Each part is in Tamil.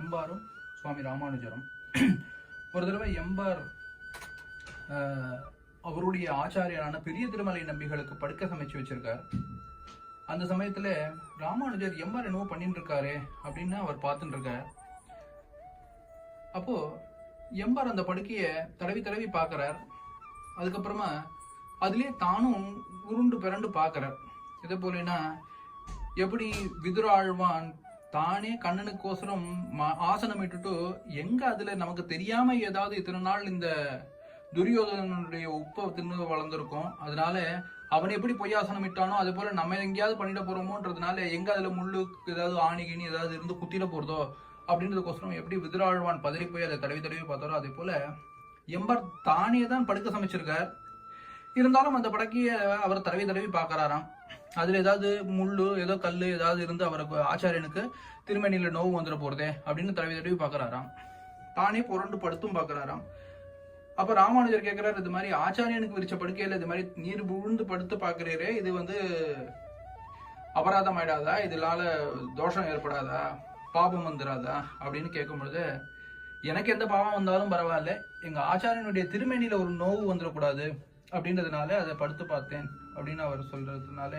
எம்பாரும் சுவாமி ராமானுஜரும். ஒரு தடவை எம்பார் அவருடைய ஆச்சாரியரான பெரிய திருமலை நம்பிகளுக்கு படுக்க சமைச்சு வச்சிருக்கார். அந்த சமயத்துல ராமானுஜர் எம்பார் என்னவோ பண்ணிட்டு இருக்காரு அப்படின்னு அவர் பார்த்துட்டு இருக்கார். அப்போ எம்பார் அந்த படுக்கைய தடவி தடவி பார்க்கிறார். அதுக்கப்புறமா அதுலயே தானும் உருண்டு பிறண்டு பார்க்கிறார். இதே போலனா எப்படி விதுராழ்வான் தானே கண்ணனுக்கோசரம் ஆசனம் இட்டுட்டு எங்க அதுல நமக்கு தெரியாம ஏதாவது இத்தனை நாள் இந்த துரியோதனனுடைய உப்பை தின்னு வளர்ந்துருக்கும், அதனால அவன் எப்படி பொய்யாசனம் இட்டானோ அது போல நம்ம எங்கேயாவது பண்ணிட போறோமோன்றதுனால எங்க அதுல முள்ளு ஏதாவது ஆணிகினி ஏதாவது இருந்து குத்திட போறதோ அப்படின்றதுக்கோசரம் எப்படி விதுராழ்வான் பதறி போய் அதை தடவி தடவி பார்த்தாரோ அதே போல எம்பார் தானே தான் படுக்க சமைச்சிருக்கார். இருந்தாலும் அந்த படக்கைய அவர் தடவி தடவி பார்க்கறாராம். அதுல ஏதாவது முள்ளு ஏதோ கல்லு ஏதாவது இருந்து அவருக்கு ஆச்சாரியனுக்கு திருமணியில நோவு வந்துட போறதே அப்படின்னு தடவி தடவி பார்க்கறாராம். தானே புரண்டு படுத்தும் பார்க்கறாராம். அப்ப ராமானுஜர் கேட்கிறார், இது மாதிரி ஆச்சாரியனுக்கு விரிச்ச படுக்கையில இது மாதிரி நீர் விழுந்து படுத்து பாக்குறீரே, இது அபராதம் ஆயிடாதா, இதனால தோஷம் ஏற்படாதா, பாபம் வந்துடாதா அப்படின்னு கேட்கும் பொழுது, எனக்கு எந்த பாவம் வந்தாலும் பரவாயில்ல, எங்க ஆச்சாரியனுடைய திருமேனியில ஒரு நோவு வந்துடக்கூடாது அப்படின்றதுனால அதை படுத்து பார்த்தேன் அப்படின்னு அவர் சொல்றதுனால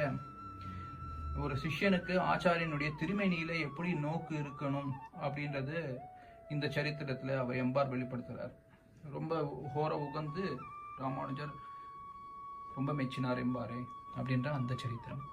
ஒரு சிஷ்யனுக்கு ஆச்சாரியனுடைய திருமேனியில எப்படி நோக்கு இருக்கணும் அப்படின்றது இந்த சரித்திரத்துல அவர் எம்பார் வெளிப்படுத்துறார். ரொம்ப ஹோர உகந்து ராமானுஜர் ரொம்ப மெச்சினார் எம்பாரே அப்படின்ற அந்த சரித்திரம்.